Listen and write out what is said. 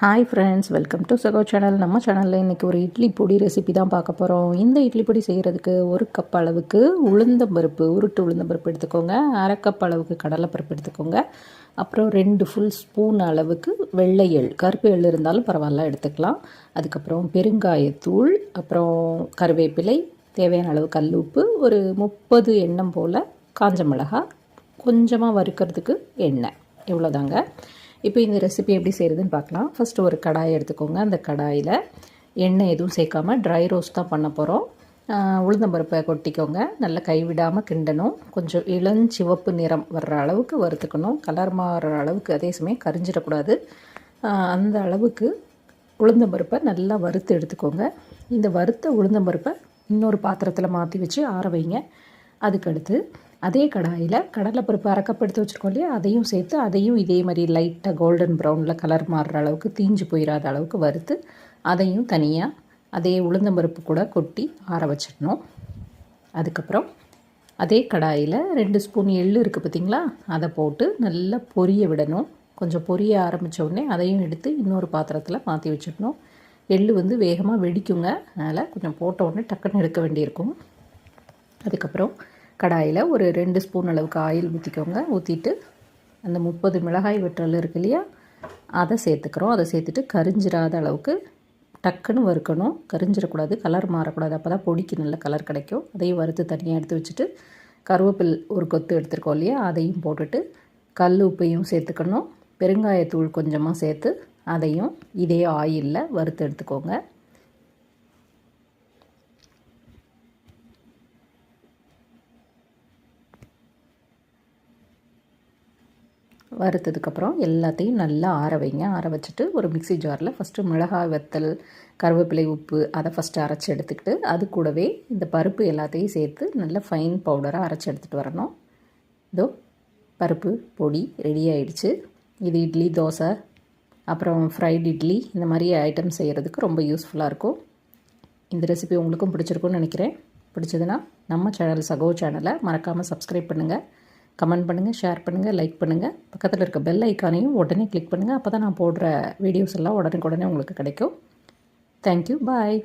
Hi friends, welcome to சகோ channel. நம்ம சேனலில் இன்றைக்கி ஒரு இட்லி பொடி ரெசிபி தான் பார்க்க போகிறோம். இந்த இட்லி பொடி செய்கிறதுக்கு 1 கப் அளவுக்கு உளுந்தம்பருப்பு, உருட்டு உளுந்தம்பருப்பு எடுத்துக்கோங்க. 1/2 கப் அளவுக்கு கடலைப்பருப்பு எடுத்துக்கோங்க. அப்புறம் 2 ஃபுல் ஸ்பூன் அளவுக்கு வெள்ளை எள், கருப்பு எள் இருந்தாலும் பரவாயில்ல எடுத்துக்கலாம். அதுக்கப்புறம் பெருங்காயத்தூள், அப்புறம் கருவேப்பிலை, தேவையான அளவு கல் உப்பு, ஒரு 30 எண்ணம் போல் காஞ்ச மிளகாய், கொஞ்சமாக வறுக்கிறதுக்கு எண்ணெய், இவ்வளோதாங்க. இப்போ இந்த ரெசிபி எப்படி செய்கிறதுன்னு பார்க்கலாம். ஃபஸ்ட்டு ஒரு கடாயை எடுத்துக்கோங்க. அந்த கடாயில் எண்ணெய் எதுவும் சேர்க்காமல் ட்ரை ரோஸ்ட் தான் பண்ண போகிறோம். உளுந்தம்பருப்பை கொட்டிக்கோங்க. நல்லா கைவிடாமல் கிண்டணும். கொஞ்சம் இளஞ்சிவப்பு நிறம் வர்ற அளவுக்கு வறுத்துக்கணும். கலர் மாறுற அளவுக்கு, அதே சமயம் கரிஞ்சிடக்கூடாது. அந்த அளவுக்கு உளுந்தம்பருப்பை நல்லா வறுத்து எடுத்துக்கோங்க. இந்த வறுத்த உளுந்தம்பருப்பை இன்னொரு பாத்திரத்தில் மாற்றி வச்சு ஆற வைங்க. அதுக்கடுத்து அதே கடாயில் கடலைப்பருப்பு 1/2 கப் எடுத்து வச்சுருக்கோம் இல்லையா, அதையும் சேர்த்து அதையும் இதே மாதிரி லைட்டாக கோல்டன் ப்ரௌனில் கலர் மாறுற அளவுக்கு, தீஞ்சு போயிடாத அளவுக்கு வறுத்து அதையும் தனியாக அதே உளுந்தம்பருப்பு கூட கொட்டி ஆற வச்சிடணும். அதுக்கப்புறம் அதே கடாயில் 2 ஸ்பூன் எள் இருக்குது பார்த்திங்களா, அதை போட்டு நல்லா பொரிய விடணும். கொஞ்சம் பொரிய ஆரம்பித்த உடனே அதையும் எடுத்து இன்னொரு பாத்திரத்தில் மாற்றி வச்சிடணும். எள் வேகமாக வெடிக்குங்க, அதனால் கொஞ்சம் போட்ட உடனே டக்குன்னு எடுக்க வேண்டியிருக்கும். அதுக்கப்புறம் கடாயில் ஒரு 2 ஸ்பூன் அளவுக்கு ஆயில் ஊற்றிக்கோங்க. ஊற்றிட்டு அந்த 30 மிளகாய் வெற்றல் இருக்கு இல்லையா, அதை சேர்த்துக்கிறோம். அதை சேர்த்துட்டு கரிஞ்சிராத அளவுக்கு டக்குன்னு வறுக்கணும். கரிஞ்சிடக்கூடாது, கலர் மாறக்கூடாது. அப்போ தான் பொடிக்கு நல்ல கலர் கிடைக்கும். அதையும் வறுத்து தனியாக எடுத்து வச்சுட்டு கருவேப்பில் ஒரு கொத்து எடுத்துருக்கோம் இல்லையா, அதையும் போட்டுட்டு கல் உப்பையும் சேர்த்துக்கணும். பெருங்காயத்தூள் கொஞ்சமாக சேர்த்து அதையும் இதே ஆயிலில் வறுத்து எடுத்துக்கோங்க. வறுத்ததுக்கப்புறம் எல்லாத்தையும் நல்லா ஆற வைங்க. ஆற வச்சுட்டு ஒரு மிக்ஸி ஜாரில் ஃபஸ்ட்டு மிளகாய் வத்தல், கருவேப்பிலை, உப்பு அதை ஃபஸ்ட்டு அரைச்சி எடுத்துக்கிட்டு அது கூடவே இந்த பருப்பு எல்லாத்தையும் சேர்த்து நல்லா ஃபைன் பவுடராக அரைச்சி எடுத்துகிட்டு வரணும். இதோ பருப்பு பொடி ரெடி ஆகிடுச்சு. இது இட்லி, தோசை, அப்புறம் ஃப்ரைட் இட்லி, இந்த மாதிரி ஐட்டம் செய்கிறதுக்கு ரொம்ப யூஸ்ஃபுல்லாக இருக்கும். இந்த ரெசிபி உங்களுக்கும் பிடிச்சிருக்குன்னு நினைக்கிறேன். பிடிச்சதுன்னா நம்ம சேனல் சகோ சேனலை மறக்காமல் சப்ஸ்கிரைப் பண்ணுங்கள், கமெண்ட் பண்ணுங்கள், ஷேர் பண்ணுங்கள், லைக் பண்ணுங்கள். பக்கத்தில் இருக்க பெல் ஐக்கானையும் உடனே கிளிக் பண்ணுங்கள். அப்போ தான் நான் போடுற வீடியோஸ் எல்லாம் உடனுக்குடனே உங்களுக்கு கிடைக்கும். தேங்க்யூ, பாய்.